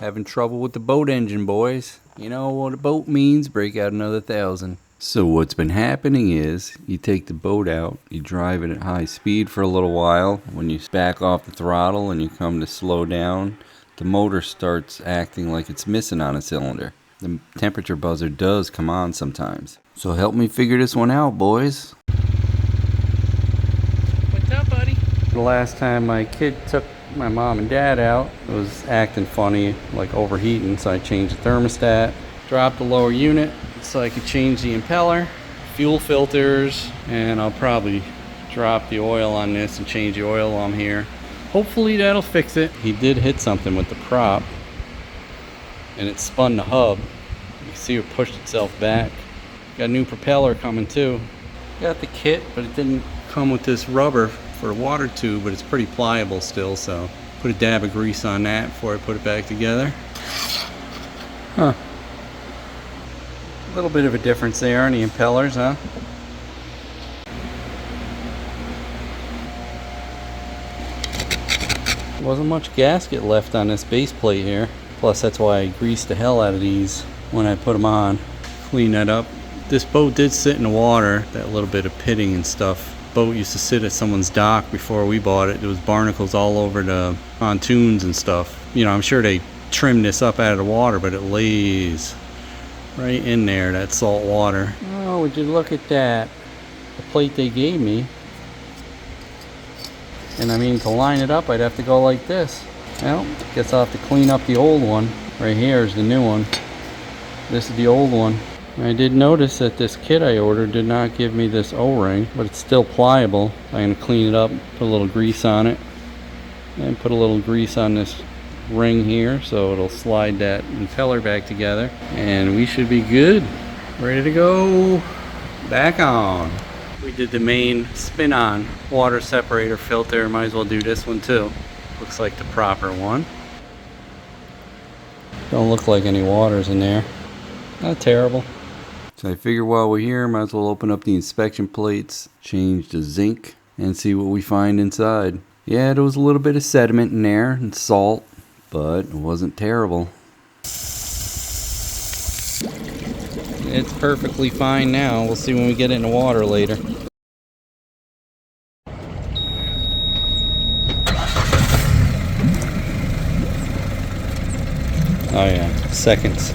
Having trouble with the boat engine, boys. You know what a boat means, break out another 1,000. So what's been happening is, you take the boat out, you drive it at high speed for a little while. When you back off the throttle and you come to slow down, the motor starts acting like it's missing on a cylinder. The temperature buzzer does come on sometimes. So help me figure this one out, boys. What's up, buddy? The last time my kid took my mom and dad out, it was acting funny, like overheating, so I changed the thermostat, dropped the lower unit so I could change the impeller, fuel filters, and I'll probably drop the oil on this and change the oil on here. Hopefully that'll fix it. He did hit something with the prop and it spun the hub. You can see it pushed itself back. Got a new propeller coming too. Got the kit, but it didn't come with this rubber for a water tube, but it's pretty pliable still, so put a dab of grease on that before I put it back together. Huh. A little bit of a difference there on the impellers, huh? Wasn't much gasket left on this base plate here. Plus that's why I greased the hell out of these when I put them on. Clean that up. This boat did sit in the water, that little bit of pitting and stuff. Boat used to sit at someone's dock before we bought it. There was barnacles all over the pontoons and stuff. You know, I'm sure they trimmed this up out of the water, but it lays right in there, that salt water. Oh, would you look at that? The plate they gave me. And I mean, to line it up, I'd have to go like this. Well, guess I'll have to clean up the old one. Right here is the new one. This is the old one. I did notice that this kit I ordered did not give me this O-ring, but it's still pliable. I'm going to clean it up, put a little grease on it, and put a little grease on this ring here so it'll slide that impeller back together, and we should be good. Ready to go. Back on. We did the main spin-on water separator filter. Might as well do this one too. Looks like the proper one. Don't look like any water's in there. Not terrible. So I figure while we're here, might as well open up the inspection plates, change the zinc, and see what we find inside. Yeah, there was a little bit of sediment in there and salt, but it wasn't terrible. It's perfectly fine now. We'll see when we get it in the water later. Oh yeah, seconds.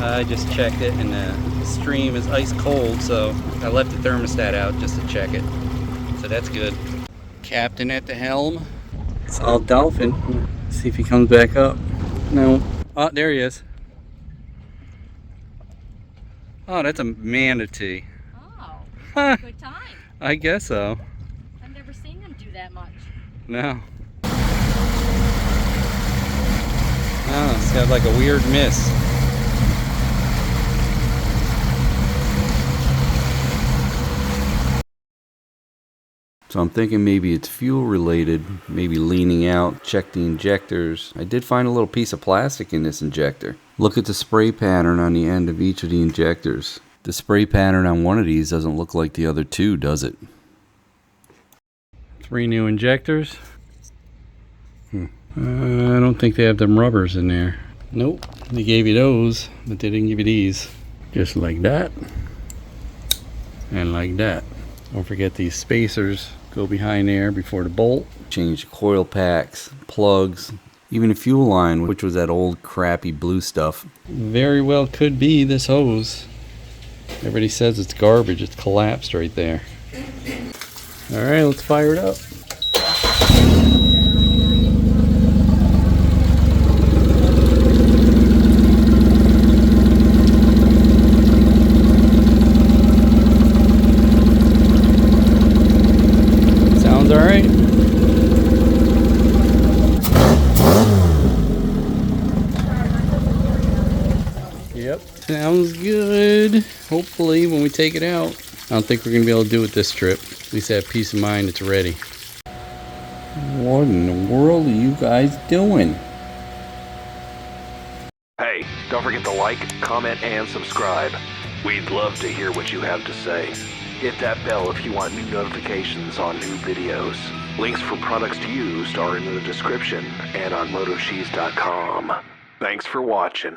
I just checked it and the stream is ice cold, so I left the thermostat out just to check it. So that's good. Captain at the helm. It's all dolphin. See if he comes back up. No. Oh, there he is. Oh, that's a manatee. Oh, Huh. good time. I guess so. I've never seen them do that much. No. Oh, it's got like a weird miss. So I'm thinking maybe it's fuel related, maybe leaning out, check the injectors. I did find a little piece of plastic in this injector. Look at the spray pattern on the end of each of the injectors. The spray pattern on one of these doesn't look like the other two, does it? 3 new injectors. I don't think they have them rubbers in there. Nope, they gave you those, but they didn't give you these. Just like that, and like that. Don't forget these spacers go behind there before the bolt. Change the coil packs, plugs, even the fuel line, which was that old crappy blue stuff. Very well could be this hose. Everybody says it's garbage, it's collapsed right there. Alright, let's fire it up. Alright. Yep, sounds good. Hopefully when we take it out. I don't think we're going to be able to do it this trip. At least I have peace of mind it's ready. What in the world are you guys doing? Hey, don't forget to like, comment, and subscribe. We'd love to hear what you have to say. Hit that bell if you want new notifications on new videos. Links for products used are in the description and on MotoCheez.com. Thanks for watching.